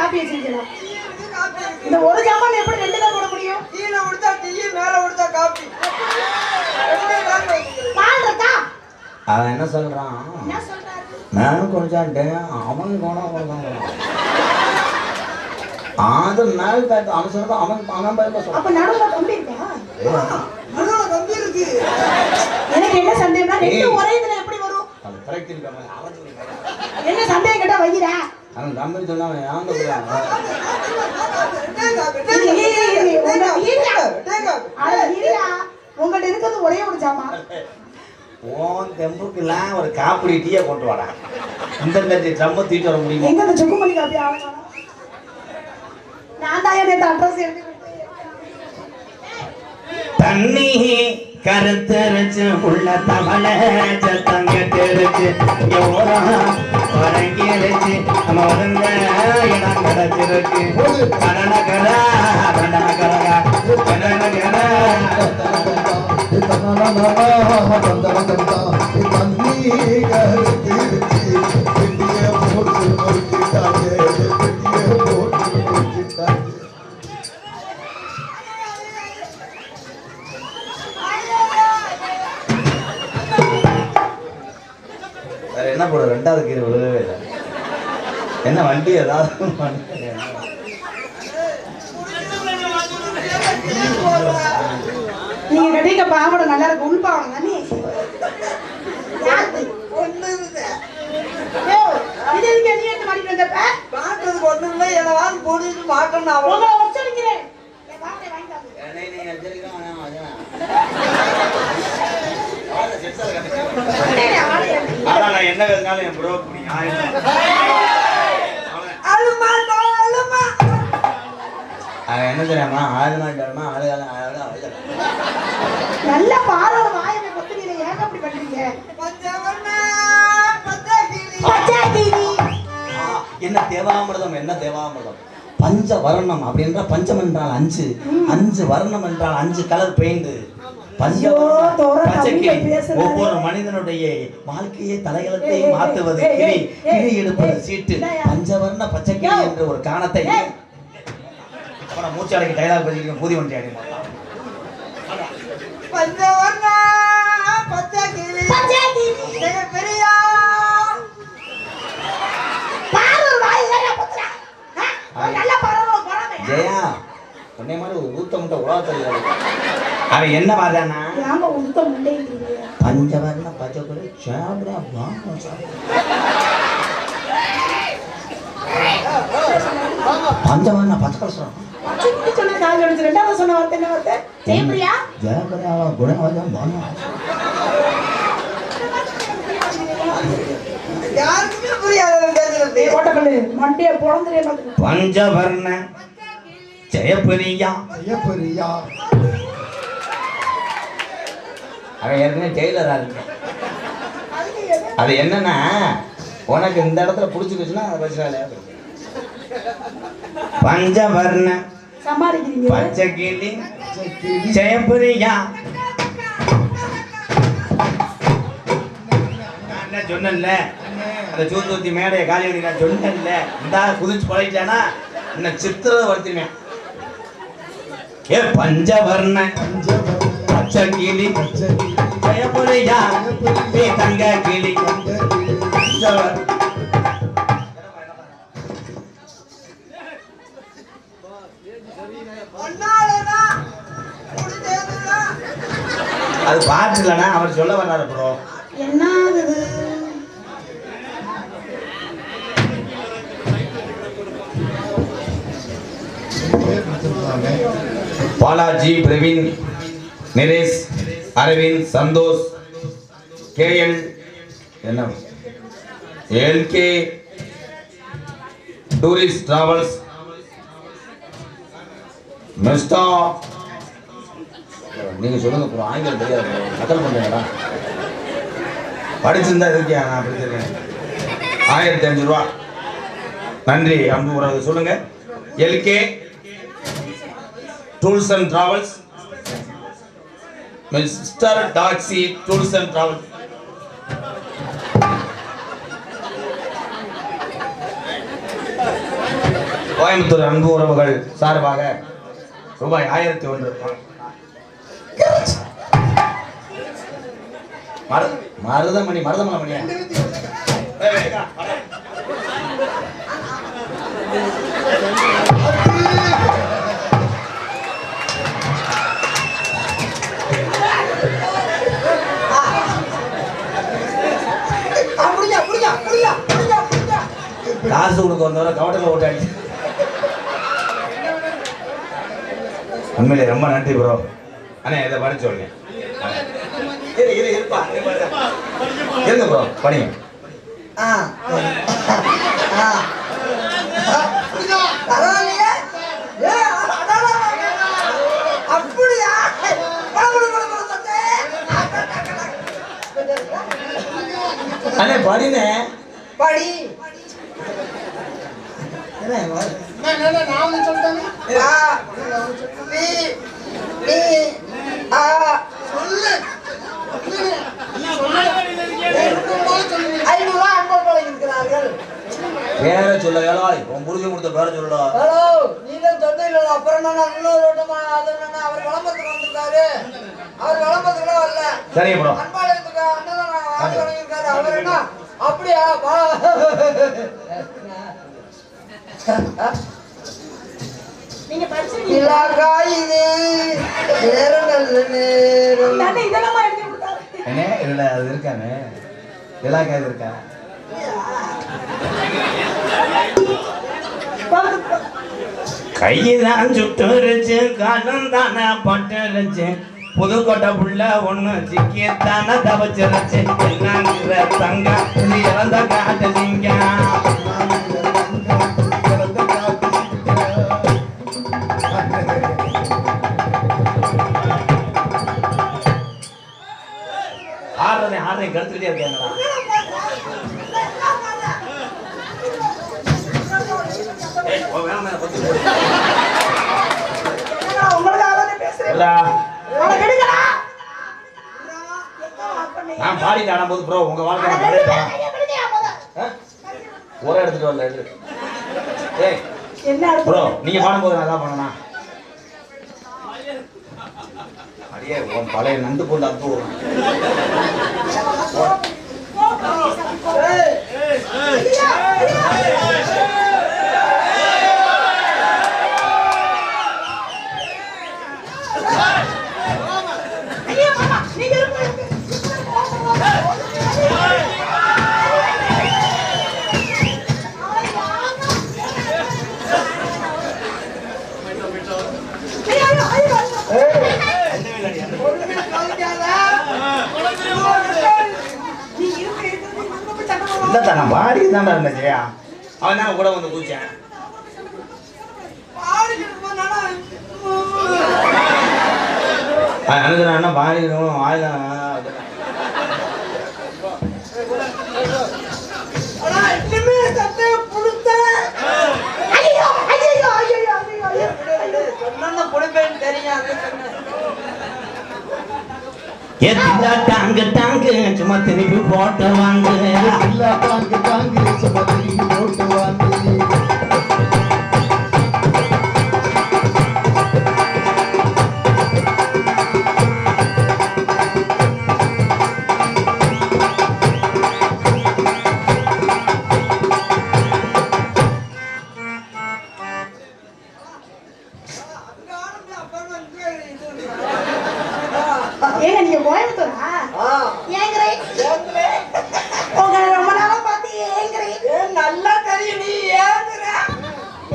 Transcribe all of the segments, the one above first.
Copy வச்சிருக்கலாம். இந்த ஒரு ஜாமான் எப்படி ரெண்டு தான் போட முடியும்? கீழே கொடுத்தா டீ, மேல கொடுத்தா காப்பி. பால் இருக்கா? அவன் என்ன சொல்றான்? என்ன சொல்றாரு? நான் கொஞ்சான்ட்டேன், அவன் போனா அது மேல் காட்டு அவன் சொல்றான். அவன் பயப்பட சொல்றான். அப்ப நடுவுல கம்பி இருக்கா? நடுவுல கம்பி இருக்கு. எனக்கு என்ன சந்தேகம்னா ரெண்டு ஒரே இதுல எப்படி வரும்? அது கரெக்ட் இருக்காம என்ன சந்தேகம் கேட்டா வைக்கிறா? அவன் கம்பி சொன்னா அவன் ஏங்க போறான்? உங்கள்ட்ட இருக்கிறது ஒரே ஒரு ஜாமான். உன் தெம்புக்கெல்லாம் ஒரு காப்பிடி டீயை கொண்டு வாடா. இந்த ட்ரம்ம தூக்கிட்டு வர முடியுமா? எங்க அந்த சுக்குமல்லி காப்பி ஆகணும்? நான் தான் நேற்று அட்ரஸ் எழுதி தண்ணி கருத்தரிச்சு உள்ள தவளை சத்தம் கேட்டுருச்சு. வரங்கிருச்சு நம்ம வருங்க இடம் கிடைச்சிருக்கு. கடனகரா கடனகரா கடனகரா என்ன போட ரெண்டாவது கீரை விழுகவே இல்லை. என்ன வண்டி ஏதாவது நீங்க கட்டிக்க பாவட நல்லா இருக்கு. உள் பாவடம் தானே இது எதுக்கு நீ எடுத்து மாட்டிட்டு வந்தப்ப? பாக்குறதுக்கு ஒண்ணும் இல்லை. என்னவாது போட்டு மாட்டோம். நான் உங்களை வச்சிருக்கிறேன். என் பாவடை வாங்கிட்டாங்க. நான் என்ன வேணாலும் என் ப்ரோ அவன் என்ன தெரியாமா? ஆளுமா நல்ல பாலோட வாயை கொத்துறீங்க. ஏன் அப்படி பண்றீங்க? என்ன தேவாமிர்தம், என்ன தேவாமிர்தம். பஞ்சவர்ணம் அப்படின்ற பஞ்சம் என்றால் 5, 5 வர்ணம் என்றால் 5 கலர் பெயிண்ட். ஒவ்வொரு மனிதனுடைய வாழ்க்கையை தலைகளத்தை மாற்றுவது கிளி, கிளி எடுப்பது சீட்டு. பஞ்சவர்ண பச்சைக்கிளி என்ற ஒரு காணத்தை மூச்சாலைக்கு டைலாக் பதிக்க பூதி ஒன்றை அடி மாட்டான். பஞ்சவர்ண பச்சைக்கிளி பெரியா ஜெயா உன்னை மாதிரி ஒரு ஊத்த முட்டை உலக தெரியாது. அவன் என்ன பாடுறானா? பஞ்சவர்ண பச்சைக்கிளி பஞ்சவர்ண பச்சைக்கிளி சொல்றான். ரெண்டாவது சொன்ன வார்த்தை என்ன வார்த்தை? ஜெயபிரியா ஜெயபிரியாவா குணவதம் போனா யாருக்குமே புரியாது. மண்டைய பொழந்துரே. பஞ்சவர்ண ஜெயபிரியா ஜெயபிரியா அவன் ஏற்கனவே டெய்லரா இருக்கு. அது என்னன்னா உனக்கு இந்த இடத்துல புடிச்சுக்கிச்சுன்னா அதை பிரச்சனை. பஞ்சவர்ண பச்சைக்கிளி ஜெயபிரியா நான் சொன்னேன்ல அந்த சூத்தூத்தி மேடைய காலி பண்ணி நான் சொன்னேன்ல. இந்த குதிச்சு பழகிட்டானா இன்னும் சித்திரதை வருத்தினேன். ஏ பஞ்சவர்ண பச்சைக்கிளி ஜெயபிரியா தங்க கிளி அது பாட்டு இல்லைன்னா அவர் சொல்ல வர்றாரு ப்ரோ. என்ன பாலாஜி, பிரவீன், நிரேஷ், அரவிந்த், சந்தோஷ், கேஎல், என்ன எல்கே டூரிஸ்ட் டிராவல்ஸ், மிஸ்டா. நீங்க சொல்லுங்க ப்ரோ. ஆங்கிலம் தெரியாது, நக்கல் பண்ணுறீங்களா? படிச்சிருந்தா இருக்கியா? நான் படிச்சிருக்கேன். 1500 ரூபா. நன்றி அன்பு உறவு. சொல்லுங்க. LK tools and travels, mister taxi tools and travels. Coimbatore அன்பு உறவுகள் சார்பாக ரூபாய் 1001. மருதமலை மணியா காசு கொடுக்க வந்தவரை கவட்டத்தில் ஓட்டாடி. உண்மையிலே ரொம்ப நன்றி ப்ரோ. அண்ணே இதை படிச்சு சொல்லுங்க. இருங்க ப்ரோ படிங்க. அப்படியா அண்ணே படினே படி பேர சொல்ல ஏழாய் உன் புரிஞ்சு கொடுத்த பேர சொல்லா. ஹலோ நீங்க சொன்னீங்க அப்புறம் நான் இன்னொரு ஓட்டமா அது என்ன அவர் விளம்பரத்துக்கு வந்திருக்காரு. அவர் விளம்பரத்துக்கு வரல. சரிங்க ப்ரோ. அன்பாளையத்துக்கு அண்ணன் ஆதி வழங்கியிருக்காரு. அவர் என்ன அப்படியா நீங்க படிச்சிருக்கீங்களா? இது நேரம் நல்ல நேரம் தானே இதெல்லாம் எழுதி கொடுத்தாரு. என்ன இதுல அது இருக்கானே இதெல்லாம் கேது இருக்கா? கைதான் சுட்டுருச்சு காலம் தானே பட்டுருச்சு புதுக்கோட்டை புள்ள ஒண்ணு சிக்கியத்தானே தவச்சிருச்சு என்னங்கிற தங்க இறந்த காட்டுறீங்க. ஆடுறதை கருத்துக்கிட்டே இருக்கேங்களா? நான் பாடிட்டு ஆடும் போது ப்ரோ உங்க வாழ்க்கை ஒரே எடுத்துட்டு வரல. ப்ரோ நீங்க பாடும்போது நான் தான் பண்ணனா? அடியே உன் பழைய நண்டு கொண்டு அப்பு நான் பாடி தான் இருந்தேன். அவன் தான் கூட வந்து கூச்சேன். அனுதுனா பாடிடும் ஆயுதம் டாங்கு டாங்கு சும்மா திருப்பி போட்டு வாங்க டாங்கு டாங்கு சும்மா திருப்பி போட்டு வாங்க. ஏங்க நீங்க கோயம்புத்தூரா? ஏங்கறே உங்க ரொம்ப நாளா பாத்து ஏங்கறே நல்லா தெரியும் நீ ஏங்குற.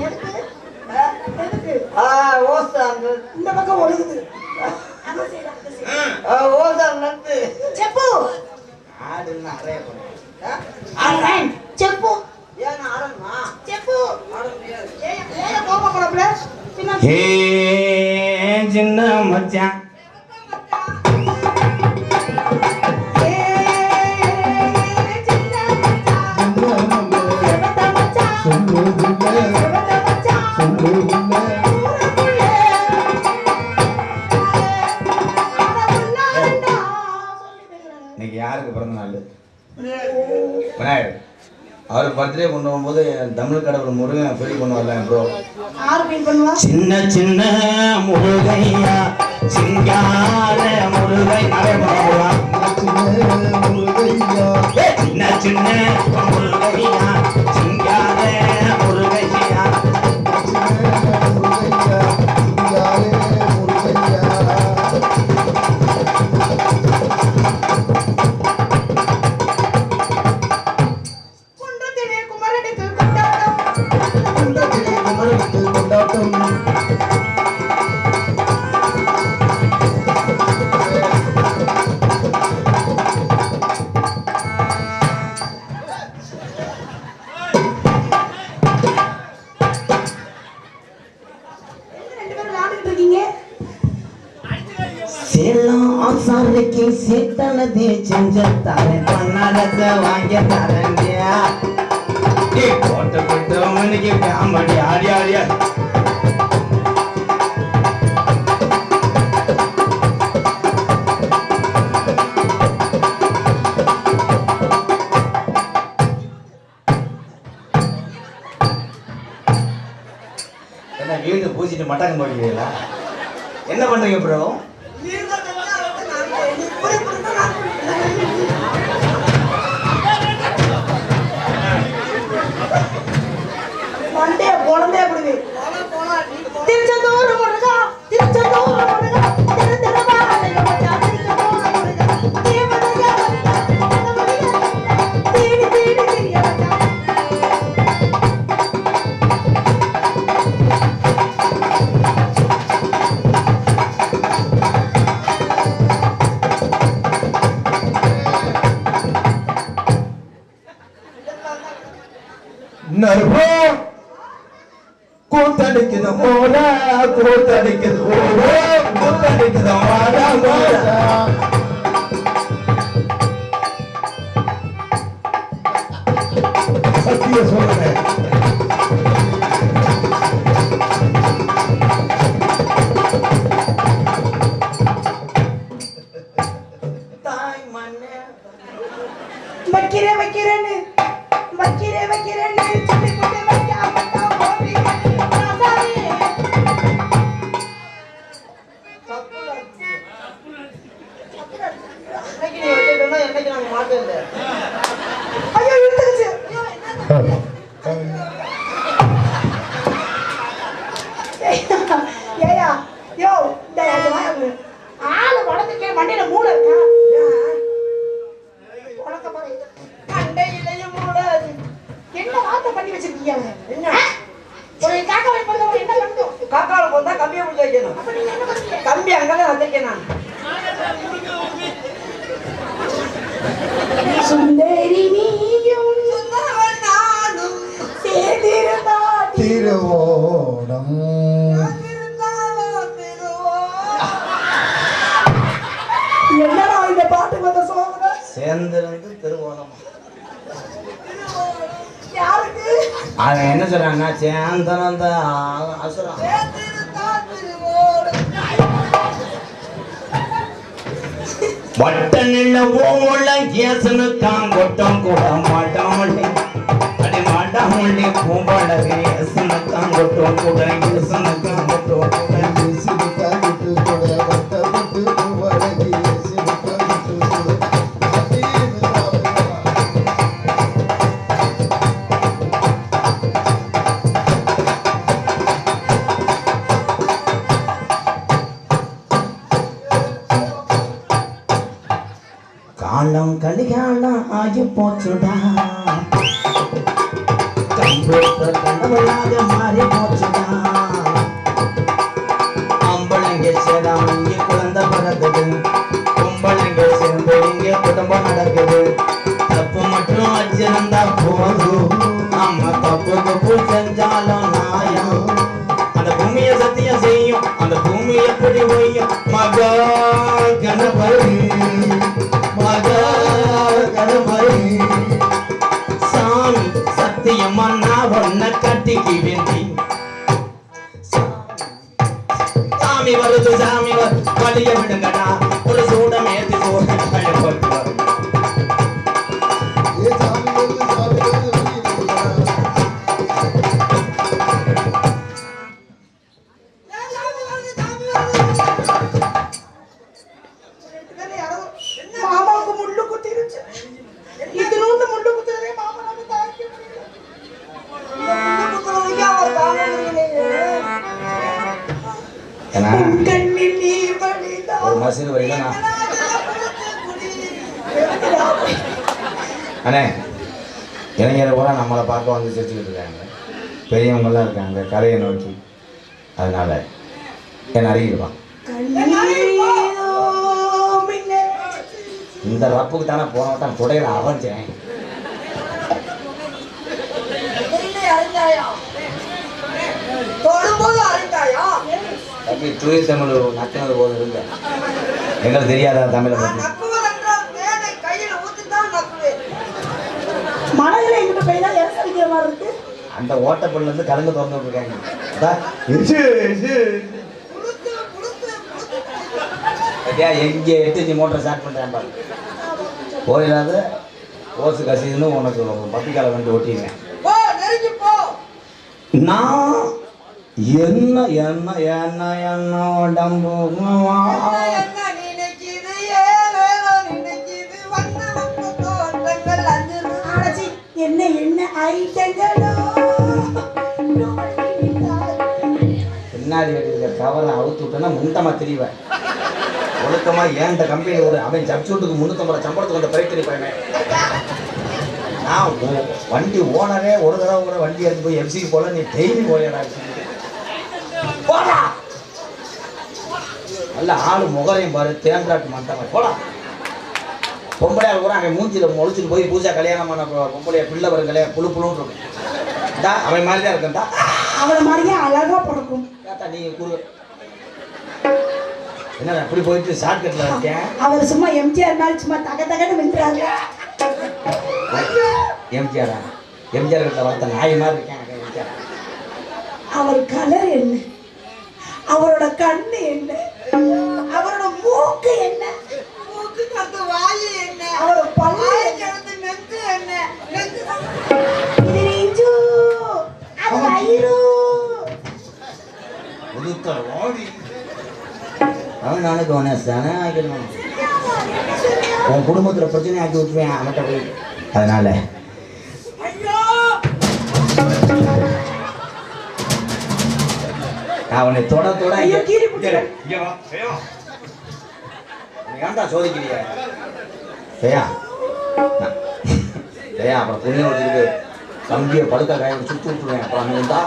எதுக்கு ஓசா இந்த பக்கம் ஒழுகுது. ஓசா நட்டு செப்பு ஆடுன்னு அறைய செப்பு ஏன் ஆடணுமா? செப்பு ஆட முடியாது. ஏங்க கோப போறப்பல ஏ சின்ன மச்சான் இன்னைக்கு யாருக்கு பிறந்த நாள்? விநாயகர். அவர் பர்த்டே கொண்டு போகும்போது தமிழ் கடவுள் முருகன் ஃபீல் கொண்டு வரலாம் ப்ரோ. யாரு ஃபீல் பண்ணுவா? சின்ன சின்ன முருகையா சிங்கார முருகை நிறைய பண்ணுவான். சின்ன சின்ன முருகையா சிங்கார முருகையா ஆசாரிக்கு சீத்தனதி செஞ்ச தரேன் பொன்னாரத்தை வாங்கி தரேன்யா. போட்ட போட்டு மணிக்கு காமெடி ஆடி ஆடியா என்ன வீடு பூச்சிட்டு மட்டகம் போடுவீங்களா? என்ன பண்றீங்க ப்ரோ? குழந்தை அப்படி திருச்செந்தூர் முருகா திருச்செந்தூர் முருகா கூத்தடிக்குது மோரா கூத்தடிக்குது ஓரோ கூத்தடிக்குது மாடா மோரா. சத்திய சொல்றேன். தாய் மண்ணே வைக்கிறேன் வைக்கிறேன்னு வைக்கிறேன் வைக்கிறேன்னு சொல்லி போட்டு வைக்காம ஐயோ இழுத்துருச்சு. ஏயா யோ இந்த ஆளு வளர்த்துக்கே மண்டையில மூளை இருக்கா? உனக்கு பாரு மண்டையிலையும் மூளை. என்ன வார்த்தை பண்ணி வச்சிருக்கீங்க? என்ன ஒரு காக்கா வைப்பது என்ன பண்ணும்? காக்கால போந்தா கம்பியை பிடிச்சி வைக்கணும். அப்ப நீங்க என்ன பண்ணுவீங்க? கம்பி அங்கதான் வந்திருக்கேன் நான். சுந்தரி நீயும் நானும் சேர்ந்திருந்தால் திருவோணம் என்னடா இந்த பாட்டுக்கு வந்த சோதனை? சேர்ந்திருந்து திருவோணம். யாருக்கு? அவன் என்ன சொல்றான்னா சேந்தனந்த அசுரம். வட்ட நில ஓல கேசனு காங்கொட்டம் கூட மாட்டாமலே அடி மாட்டாமலே பூம்பழகு ஏசனு காங்கொட்டம் கூட ஏசனு காங்கொட்டம் கூட காலம் கலிகாலம் ஆகி போச்சுடா, கம்ப்யூட்டர் கனவுலாக மாறி போச்சுடா. அம்பளங்க சேராம இங்கே குழந்தை பிறந்தது, கும்பளங்க சேர்ந்து இங்கே குடும்பம் நடக்குது. தப்பு மட்டும் வச்சிருந்தா போதும், நம்ம தப்பு தப்பு செஞ்சாலும் நாயம். அந்த பூமியை சத்தியம் செய்யும், அந்த பூமி எப்படி ஒய்யும். மகா கணபதி சாமி சத்தியமா நான் ஒன்ன கட்டிக்கு வேண்டி. சாமி வருது சாமி வழிய விடுங்கடா, ஒரு சூடம் ஏற்றி சூடம் போட்டு வரும். பஸ்ஸில் வரையில நான் அண்ணே இளைஞரை கூட நம்மளை பார்க்க வந்து சிரிச்சுக்கிட்டு இருக்காங்க, பெரியவங்களாம் இருக்காங்க கரையை நோக்கி. அதனால என் அருகிடுவான். இந்த ரப்புக்கு தானே போனவன் துடையில அரைஞ்சேன். தூய தமிழ் நக்கினது போது இருந்த எங்களுக்கு தெரியாத தமிழை பற்றி. மனதில் எங்கிட்ட போய் தான் இறக்கடிக்கிற மாதிரி இருக்கு. அந்த ஓட்டப்பள்ளில இருந்து கலந்து திறந்து விட்டுருக்காங்க. எங்கே 8 மோட்டர் ஸ்டார்ட் பண்ணுறேன் பாரு. போயிடாத ஓசு கசிதுன்னு உனக்கு பத்திக்கால வந்து ஒட்டிடுவேன். நான் என்ன என்ன என்ன என்ன உடம்பு என்ன என்ன ஐட்டங்களோ பின்னாடி இருக்கிற கவரை அவுத்து விட்டோன்னா முண்டமா தெரிவேன். ஒழுக்கமா ஏன் இந்த கம்பெனி ஒரு அவன் சப்சூட்டுக்கு 350 சம்பளத்துக்கு அந்த பிரைத்தறி பையன். நான் வண்டி ஓனரே ஒரு தடவை கூட வண்டி எடுத்து போய் எஃப்சிக்கு போல, நீ டெய்லி போயடா போடா. நல்ல ஆளு முகரையும் பாரு, தேன்றாட்டு மாட்டாங்க போடா. பொம்பளையா கூட அவன் மூஞ்சில முழிச்சுட்டு போய் பூஜா கல்யாணம் பண்ண பொம்பளையா பிள்ளை வரும் கல்யாணம் புழு புழுன்னு இருக்கும். அவன் மாதிரி தான் இருக்கா, அவளை மாதிரியே அழகா பிறக்கும். நீ குரு என்ன அப்படி போயிட்டு ஷார்ட்கட்ல இருக்கேன். அவர் சும்மா எம்ஜிஆர் மாதிரி சும்மா தக தகன்னு வென்றாங்க. எம்ஜிஆரா? எம்ஜிஆர் கிட்ட வளர்த்த நாய் மாதிரி இருக்கேன். அவர் கலர் என்ன, அவரோட கண்ணு என்ன, அவரோட மூக்கு என்ன, மூக்கு கத்து வாயு என்ன, அவரோட பல்லு கிடந்து நெஞ்சு என்ன, நெஞ்சு இது நெஞ்சு அது வயிறு உதுத்த ஓடி அவன் நானுக்கு ஒனஸ்தானே ஆக்கிடணும். உன் குடும்பத்துல பிரச்சனை ஆக்கி விட்டுருவேன் அவன்கிட்ட போய். அதனால அவனை தொட தொட ஏன்டா சோதிக்கிறிய ஜெயா ஜெயா, அப்புறம் புண்ணியம் வச்சுக்கிட்டு கம்பியை படுக்க காய சுற்றி விட்டுருவேன். அப்புறம் அங்கே இருந்தா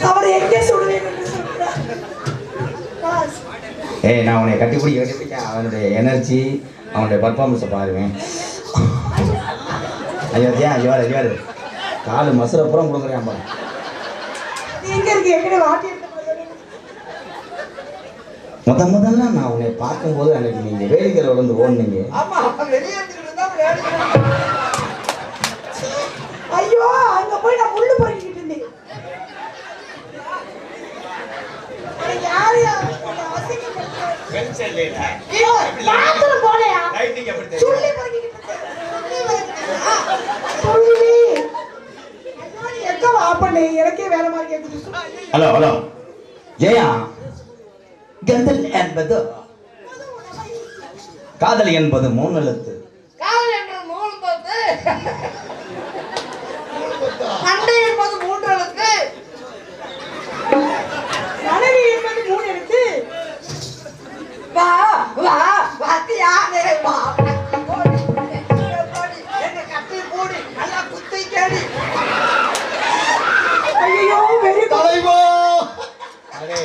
அவரை எங்கே சொல்லுவேன். நான் அவனை கட்டிப்பிடிக்க அவனுடைய எனர்ஜி அவனுடைய பர்ஃபார்மன்ஸை பாருவேன். ஐயோ ஏன் ஐயோடு ஐயோடு காலு மசுரப்புறம் கொடுக்குறேன் பாரு. எங்க இருக்கு எங்க வாட்டி முதல்ல நான் உன்னை பார்க்கும்போது அன்னைக்கு நீங்க வேலைக்கிற வந்து ஓடுனீங்க. ஐயோ அங்க போய் நான் முள்ளு பறிக்கிட்டு இருந்தேன். ஹலோ ஹலோ ஜெயா, காதல் என்பது காதல் என்பது 3 எழுத்து. காதல் என்பது 3 எழுத்து. அண்டை என்பது 3 எழுத்து. மனைவி என்பது 3 எழுத்து. வா வா வாத்தியாரே வா என்ன கட்டி போடி நல்லா குத்தி கேடி. ஐயோ வெரி தலைவா அரே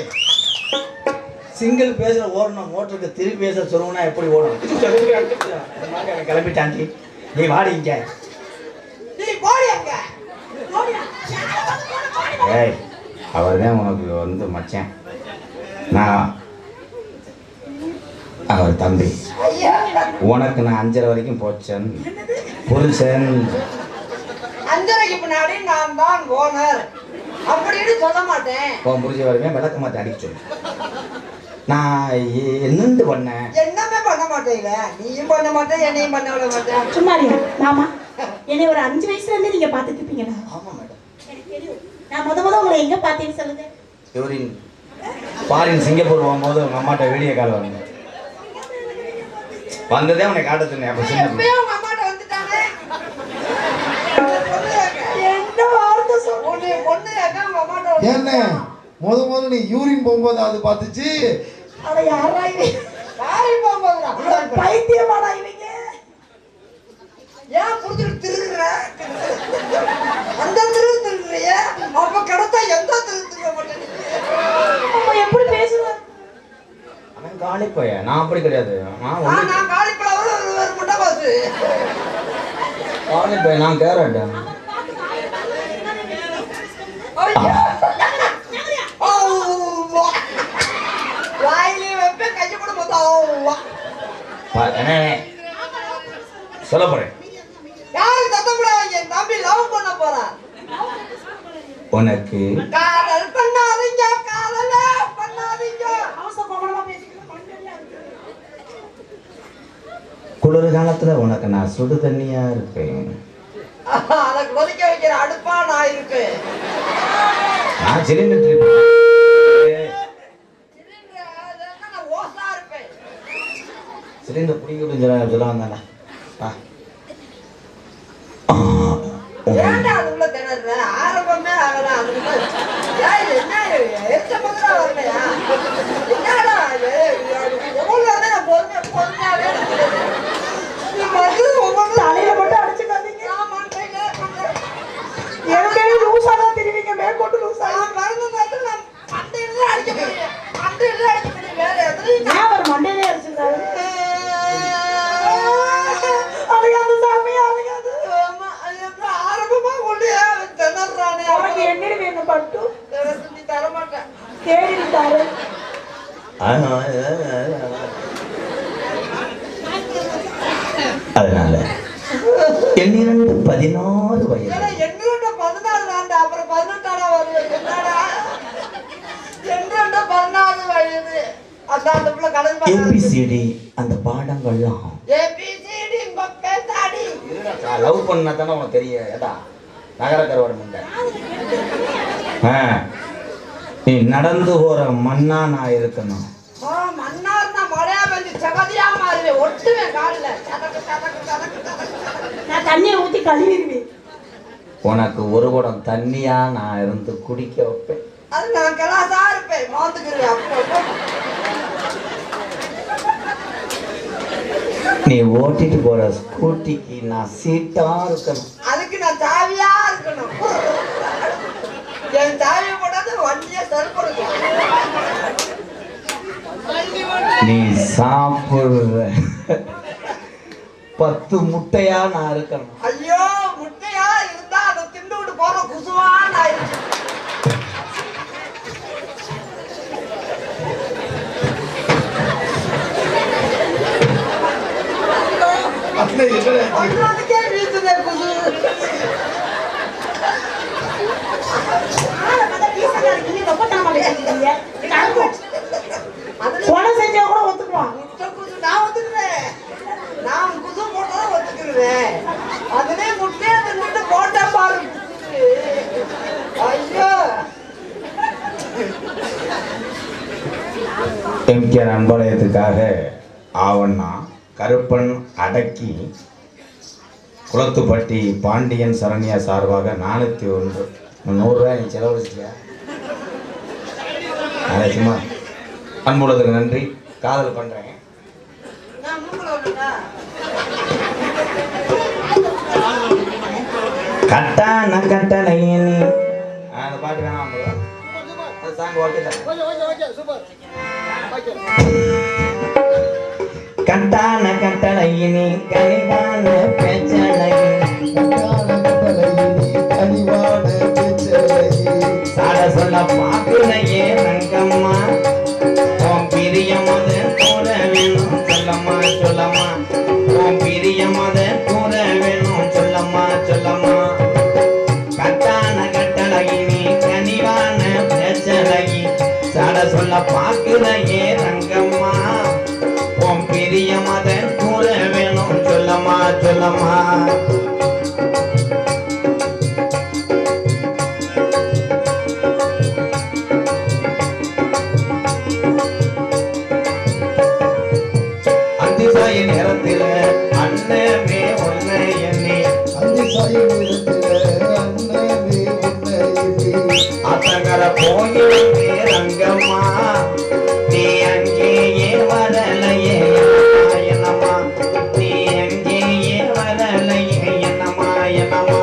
சிங்கிள் பேசுற ஓடணும், மோட்டருக்கு திருப்பி பேச சொல்லுவோம்னா எப்படி ஓடும்? கிளம்பிட்டாண்டி நீ வாடிங்க. நீ போடி அங்க. ஏய் அவர் தான் உனக்கு வந்து மச்சான், நான் அவர் தம்பி. உனக்கு நான் 5:30 வரைக்கும் போச்சேன் புருஷன். 5:30க்கு பின்னாடி நான் தான் ஓனர் அப்படின்னு சொல்ல மாட்டேன். உன் புரிஞ்ச வரைக்கும் விளக்க மாட்டேன் அடிக்க சொல்லு. நான் என்னண்டு பண்ணேன்? என்னமே பண்ண மாட்டேங்க. நீயும் பண்ண மாட்டேன், என்னையும் பண்ண விட மாட்டேன். சும்மாரியா மாமா, என்னை ஒரு 5 வயசுல இருந்து நீங்க பாத்துட்டு இருப்பீங்களா? ஆமா மேடம். எனக்கு தெரியும். நான் முத உங்களை எங்க பார்த்தேன்னு சொல்லுங்க. இவரின் ஃபாரின் சிங்கப்பூர் போகும்போது உங்க அம்மாட்ட வீடியோ கால் வந்து வந்ததே உன்னை காட்ட சொன்னேன். அப்ப சின்ன எப்பயும் உங்க அம்மாட்ட வந்துட்டானே. என்ன வார்த்தை பொண்ணு அக்கா உங்க அம்மாட்ட என்ன முதல்ல நீ யூரின் போகும்போது அது பார்த்துச்சு. அட யாரா இது? காரி போகும்போதுடா. பைத்தியமாடா இவங்க? ஏன் புடிச்சிட்டு திருடுற? அந்த திருடுறிய அப்ப கடத்தா எந்த திருடுற மாட்டேன். அவன் எப்படி பேசுறான்? அவன் காலி போய, நான் அப்படி கிடையாது. நான் காலிப்பழம் ஒரு முட்டை பாசு. காலி போய, நான் கேரட். வாயிலே வைப்ப கையை கூட மொத்தம் சொல்ல போறேன். யாரு தத்தப்படாதீங்க, தம்பி லவ் பண்ண போறான். உனக்கு காதல் பண்ணாதீங்க, காதல பண்ணாதீங்க. குளிர் காலத்துல உனக்கு நான் சுடு தண்ணியா இருப்பேன். அதை கொதிக்க வைக்கிற அடுப்பா நான் இருப்பேன். நான் சிலிண்டர் ஓசா இருப்பேன். சிலிண்டர் பிடிக்க சொல்ல வந்தாடா. ஏன்டா அதுக்குள்ள திணற? ஆரம்பமே ஆகல. அதுக்குள்ள என்ன எரிச்ச முதல்ல வரலையா? என்னடா எவ்வளவு நான் பொறுமையாவே தலையில மட்டும் அடிச்சுக்காதீங்க. எனக்கே லூசா தான் தெரிவிங்க, மேற்கொண்டு லூசா. மண்டையில அடிக்க முடியும், மண்டையில அடிக்க முடியும். வேற எதுவும் ஏன் அவர் மண்டையிலே அடிச்சிருந்தாரு? அழகாது சாமி, அழகாது. ஆரம்பமா கொண்டு திணறானே. அவனுக்கு என்னடி வேணும் பட்டு? நீ தரமாட்டேன். தேடி விட்டாரு. அதனால 16 வயது. என்னோட 14 ஆண்டு அப்புறம் 18 வருது. என்னடா 14 வயது. அதான் அந்த பிள்ளை கடன் ஏபிசிடி அந்த பாடங்கள்லாம் ஏபிசிடி பேத்தாடி லவ் பண்ணா தானே உனக்கு தெரியும். ஏடா நகரக்கரவரம் உண்ட நீ நடந்து போற மண்ணா நான் இருக்கணும். மன்னார்னா மழையா வந்து சகதியா மாறுவேன். ஒட்டுவேன் காலில். நான் தண்ணியை ஊத்தி கழுவிடுவேன். உனக்கு ஒரு குடம் தண்ணியா நான் இருந்து குடிக்க வைப்பேன். அது நான் கிளாஸா இருப்பேன். மாத்துக்கிறேன். அப்போ நீ ஓட்டிட்டு போற ஸ்கூட்டிக்கு நான் சீட்டா இருக்கணும். அதுக்கு நான் சாவியா இருக்கணும். என் சாவியை போடாது வண்டியை சருப்படுக்கும். நீ சாப்பிடுற 10 முட்டையா நான் இருக்கணும். ஐயோ முட்டையா இருந்தா அதை திண்டு விட்டு போற குசுவா நான் இருக்கேன். அதுக்கே வீசுதே குசு. கொலை செஞ்சா கூட ஒத்துக்குவான். முட்டை குசு நான் ஒத்துக்குறேன். நான் குசு போட்டதான் ஒத்துக்குறேன். அதுவே முட்டையை தின்னுட்டு போட்டா பாரு குசு. ஐயோ எம்கேஆர் அன்பாலயத்துக்காக ஆவண்ணா கருப்பன் அடக்கி குளத்துப்பட்டி பாண்டியன் சரண்யா சார்பாக 401 100 ரூபாய் நீ செலவழிச்சிட்டியா? அதை சும்மா அன்புள்ளதுக்கு நன்றி. காதல் பண்றேன். நான் மூக்குல விடுங்க. கட்டான கட்டளையின் அந்த பாட்டு வேணாம். அது சாங் ஓகே. கட்டான கட்டளையினி கனிவான சாட சொல்ல பாக்குறையே ரங்கம்மா உன் பிரியம் அது கூற வேணும் சொல்லம்மா சொல்லம்மா உன் பிரியம் அது கூற வேணும் சொல்லம்மா சொல்லம்மா கட்டான கட்டளையினி கனிவான பேச்சலகி சாட சொல்ல பாக்குறையே ரங்கம்மா உன் பிரியம் அதை கூற வேணும் சொல்லம்மா சொல்லம்மா போய் ரங்கம்மா நீ அங்கேயே வரலையே என்னம்மா நீ அங்கேயே வரலையே என்னம்மா என்னம்மா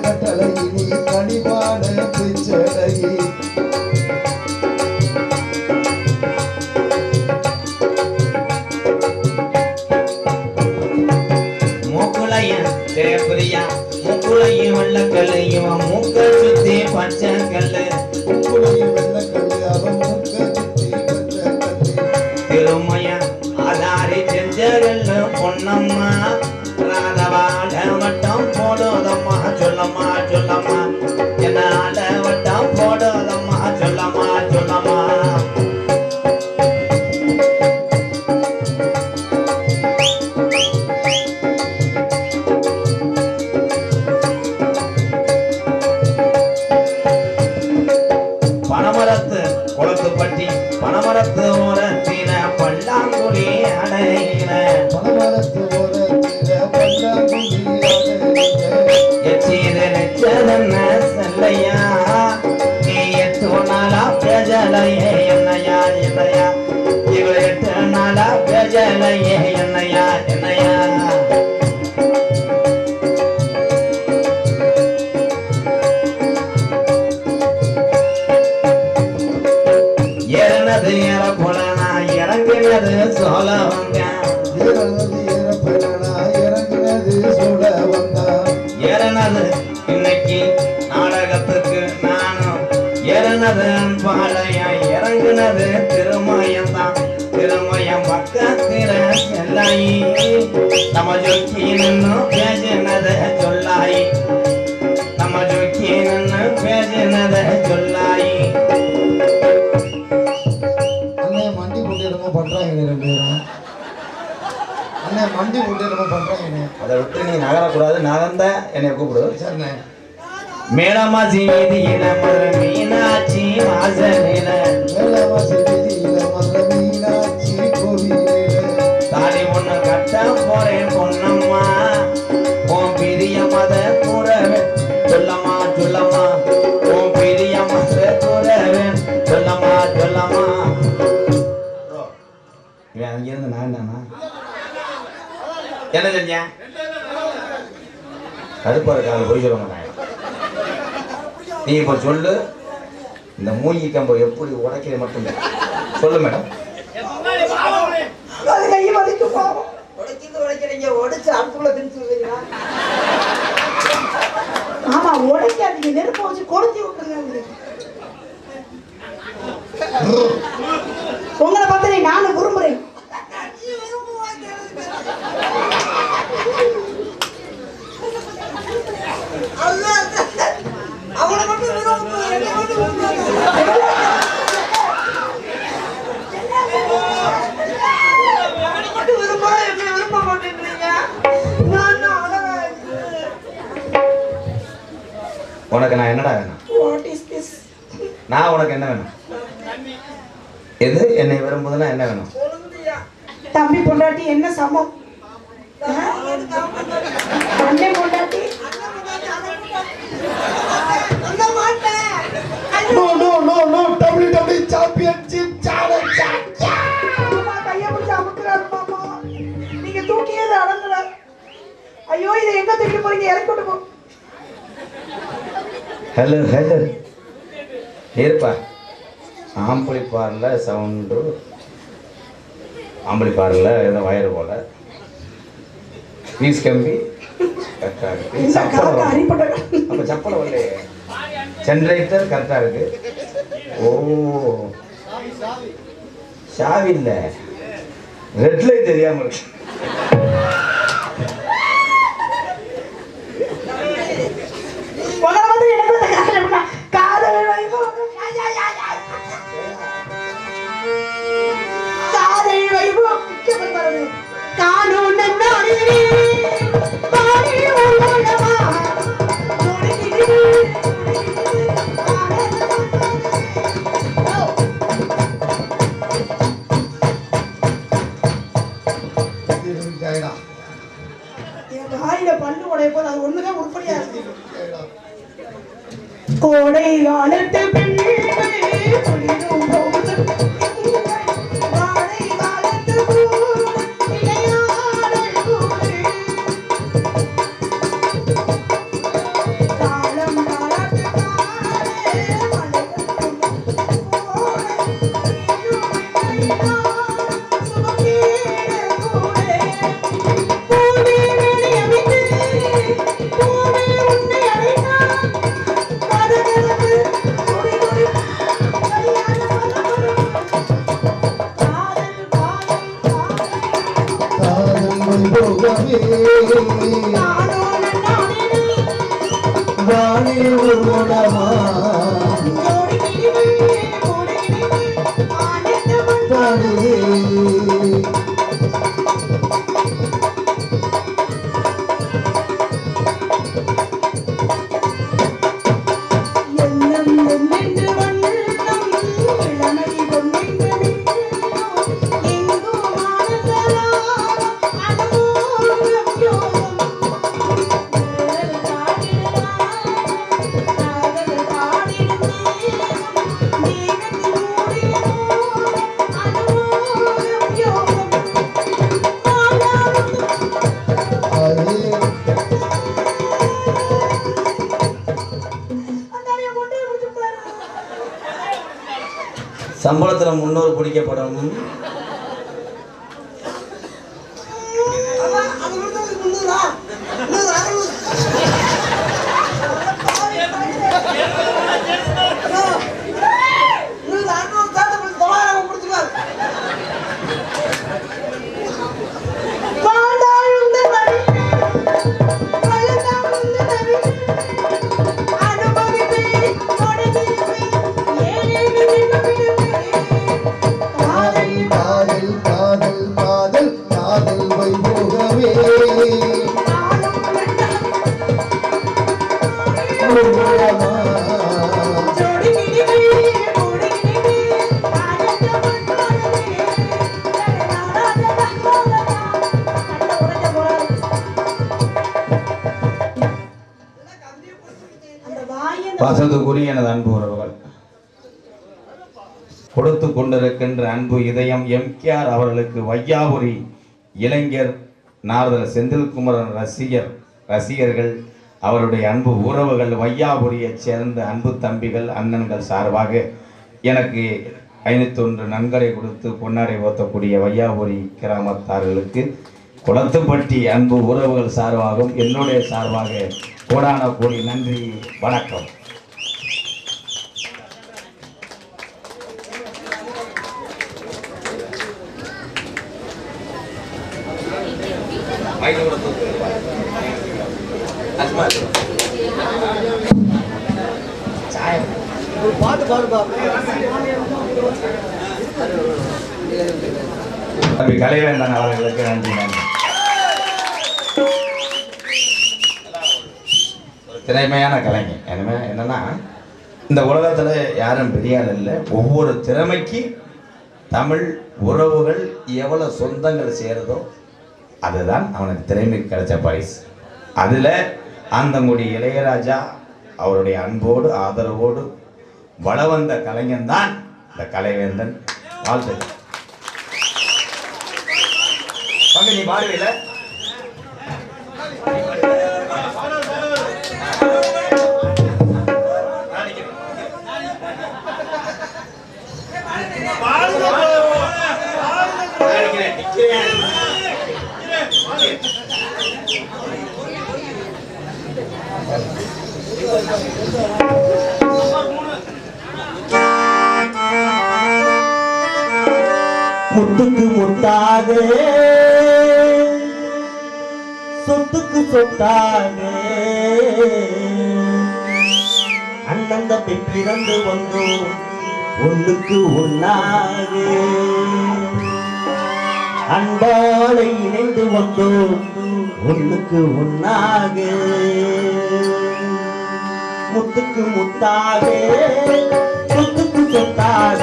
கட்டளையினி கனிவான பிச்சடையே பிரியா முக்குளையும் வெள்ளக்கல்லு இவன் மூக்க சுத்தி பச்சை கல்லு திருமய ஆதாரி செஞ்சகல்லு பொன்னம்மா ராதவாட வட்டம் போடுதம்மா சொல்லம்மா சொல்லம்மா என்ன ஆட வட்டம் போடுதம்மா சொல்லம்மா சொல்லம்மா குளத்துப்பட்டி பனமரத்து ஓரத்தின பல்லாங்குழி அடையின எச்சதன்ன செல்லையா நீ 8 நாளா பேஜலையே என்னையா என்னையா இவள் 8 நாளா பேஜலையே என்னையா என்னையா ஏற போல நான் இறங்கினது சொல்ல வந்தேன் ஏறனது இன்னைக்கு நாடகத்துக்கு நானும் ஏறனது பாளையா இறங்கினது திருமயம் தான் திருமயம் பக்கத்திர செல்லாயி நம்ம ஜொக்கி நின்னு பேசினத சொல்லாயி நம்ம ஜொக்கி நின்னு பேசினத சொல்லாயி அதை விட்டு நீ நகரக்கூடாது நகர்ந்த என்னை கூப்பிடு சரிண்ணே மேலமாசி வீதியில மதுரை மீனாட்சி வாசலில தாலி ஒண்ணு கட்ட போறேன் பொன்னம்மா உன் பெரிய மத கூறவே சொல்லம்மா சொல்லம்மா உன் பெரிய மத கூறவே சொல்லம்மா சொல்லம்மா அங்கிருந்து நான் தானா என்ன செஞ்ச கடுப்பாரு கால போய் சொல்ல மாட்டாங்க நீ இப்ப சொல்லு இந்த மூங்கி கம்பை எப்படி உடைக்கிற மட்டும் சொல்லு மேடம் ஆமா உடைக்காதீங்க நெருப்பு வச்சு கொளுத்தி விட்டுருங்க உங்களை பார்த்து நானும் விரும்புறேன் அவனை மட்டும் விரும்ப விரும்ப மாட்டேன்றீங்க உனக்கு நான் என்னடா வேணும் நான் உனக்கு என்ன வேணும் எது என்னை விரும்புதுன்னா என்ன வேணும் தம்பி பொண்டாட்டி என்ன சமம் அண்ணன் பொண்டாட்டி No, no, no, no, WWE Championship Challenge. கையை பிடிச்சி அமுக்குறாரு மாமா நீங்க தூக்கியே அடங்கல ஐயோ இதை எங்க தூக்கி போறீங்க இறக்கிட்டு போ ஹலோ ஹலோ ஏற்பா ஆம்பளிப்பாரில் சவுண்டு ஆம்பளிப்பாரில் ஏதோ வயறு போல பீஸ் கம்பி கரெக்டாக இருக்கு அப்போ சப்பலை வரலையே ஜென்ரேட்டர் கரெக்டாக இருக்கு ஓ சாவி இல்லை ரெட் லைட் தெரியாமல் இருக்கு பல்லு உடைய போது அது ஒண்ணுதான் உருப்படியா இருக்கு கோடை காலத்து பெண்கள் குளிரும் போது வாடை காலத்து இளையாடல் கூடு காலம் காலத்து காலே மலை சம்பளத்துல 300 பிடிக்கப்படும். பாசத்துக்குரிய எனது அன்பு உறவுகள், கொடுத்து கொண்டிருக்கின்ற அன்பு இதயம் எம்கேஆர் அவர்களுக்கு வையாபுரி இளைஞர் நாரதர் செந்தில்குமரன் ரசிகர்கள் அவருடைய அன்பு உறவுகள் வையாபுரியைச் சேர்ந்த அன்பு தம்பிகள் அண்ணன்கள் சார்பாக எனக்கு 501 நன்கொடை கொடுத்து பொன்னாடை ஓத்தக்கூடிய வையாபுரி கிராமத்தார்களுக்கு குளத்துப்பட்டி அன்பு உறவுகள் சார்பாகவும் என்னுடைய சார்பாக கோடான கோடி நன்றி, வணக்கம். பாட்டு பாடுபா தம்பி கலைவேந்தன் அவர்களுக்கு நன்றி. திறமையான கலைஞர். என்னன்னா இந்த உலகத்தில் யாரும் பெரிய ஆள் இல்லை. ஒவ்வொரு திறமைக்கு தமிழ் உறவுகள் எவ்வளோ சொந்தங்கள் சேருதோ அதுதான் அவனுக்கு திறமைக்கு கிடைச்ச பரிசு. அதில் ஆந்தங்குடி இளையராஜா அவருடைய அன்போடு ஆதரவோடு வளவந்த கலைஞன் தான் இந்த கலைவேந்தன். வாழ்த்து. நீ பாடுவீல முத்துக்கு முத்தாக சொத்துக்கு சொத்தாக அண்ணன் தம்பி பிறந்து வந்தோம் ஒண்ணுக்கு ஒன்னாக அன்பாலை இணைந்து வந்தோம் ஒண்ணுக்கு ஒன்னாக முத்துக்கு முத்தாக சொத்துக்கு சொத்தாக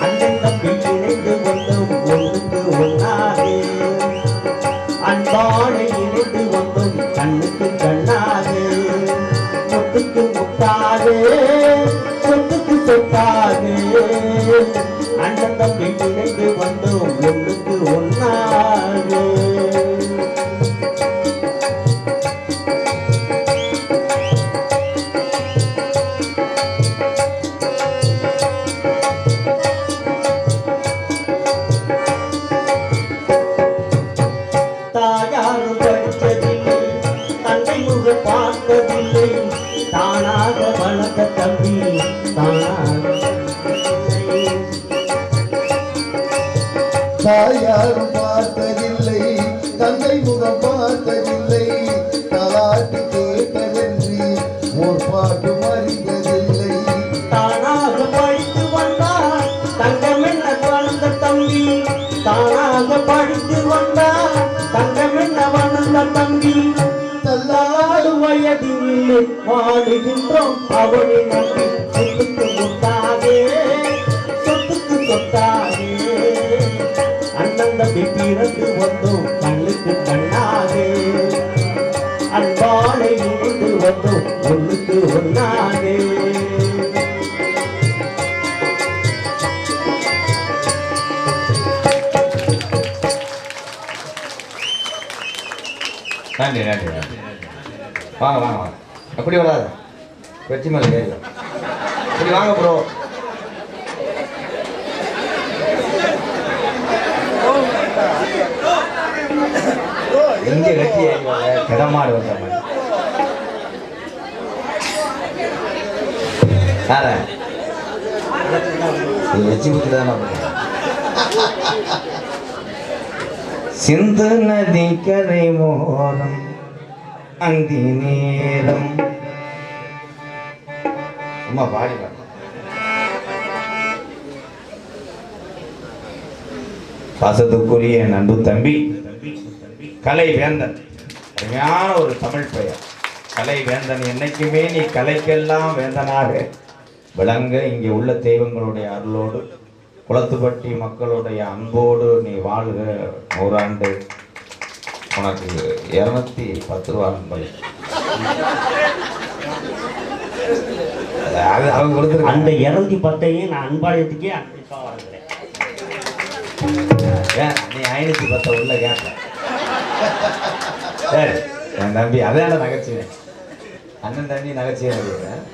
அண்ணன் தம்பி இணைந்து வந்தோம் ஒண்ணுக்கு ஒன்னாக அன்பாலை இணைந்து வந்தோம் கண்ணுக்கு கண்ணாக முத்துக்கு அண்ணன் தம்பி இணைந்து வந்தோம் ஒன்றுக்கு ஒன்னாக. தாயாரும் படித்ததில்லை, தந்தை முக பார்த்ததில்லை, தானாக வளர்ந்த தம்பி தானாக. தாயாரும் பார்த்ததில்லை, தந்தை முகம் பார்த்ததில்லை, தாலாட்டு கேட்டதென்றி ஓர் பாட்டும் அறிந்ததில்லை. தானாக படித்து வந்தார் தங்கமென்ன வளர்ந்த தம்பி, தானாக படித்து வந்தார் தங்கமென்ன வளர்ந்த தம்பி. தள்ளாடு வயதில் வாடுகின்றோம் அவனை நம்பி, சொத்துக்கு முட்டாதே சொத்துக்கு சொத்தாதே. அண்ணன் தம்பி பிறந்து வந்தோம் கண்ணுக்கு கண்ணாகே, அன்பாலை இணைந்து வந்தோம் ஒன்றுக்கு ஒன்னாகே. நன்றி நன்றி நன்றி. வாங்க வாங்க வாங்க. அப்படி வராது, வெற்றி மேலே கேட்க இப்படி வாங்க ப்ரோ. எங்க வெற்றி கிடமாடு வந்த மாதிரி யார வெற்றி குத்து தானே. சிந்து நதி கரை மோரம் அந்தி நேரம் சும்மா பாடி பாடு. பாசத்துக்குரிய என் அன்பு தம்பி கலை வேந்தன், அருமையான ஒரு தமிழ் பெயர் கலை வேந்தன். என்னைக்குமே நீ கலைக்கெல்லாம் வேந்தனாக விளங்க இங்கே உள்ள தெய்வங்களுடைய அருளோடு குளத்துப்பட்டி மக்களுடைய அன்போடு நீ வாழ்க. 100 ஆண்டு உனக்கு 210 ரூபா நம்பர் அது அவங்க கொடுத்துரு. அந்த 210 நான் அன்பாளையத்துக்கே அன்பிப்பா வாழ்கிறேன். ஏன் நீ 510 உள்ள கேட்ட சரி என் தம்பி அதான் நகைச்சுவேன். அண்ணன் தம்பி நகைச்சுவேன்.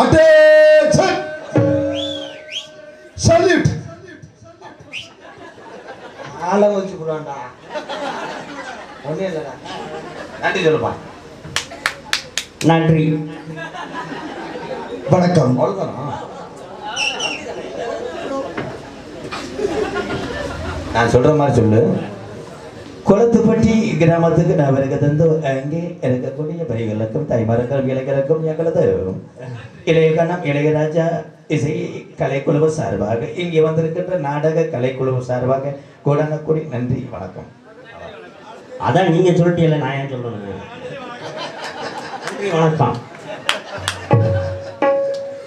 Attention! Salute! ஆளை வச்சு போடுவான்டா. ஒன்றும் இல்லைடா. நன்றி சொல்லுப்பா. நன்றி வணக்கம். அவ்வளோதானா? நான் சொல்ற மாதிரி சொல்லு. குளத்துப்பட்டி கிராமத்துக்கு நான் விலக தந்து அங்கே இருக்கக்கூடிய பரிகளுக்கும் தாய்மார்கள் விலகிறக்கும் எங்களது இளையகணம் இளையராஜா இசை கலைக்குழு சார்பாக இங்கே வந்திருக்கின்ற நாடக கலைக்குழு சார்பாக கூடானக்கூடி நன்றி வணக்கம். அதான் நீங்க சொல்லிட்டீங்களே, நான் ஏன் சொல்லணும்? நன்றி வணக்கம்.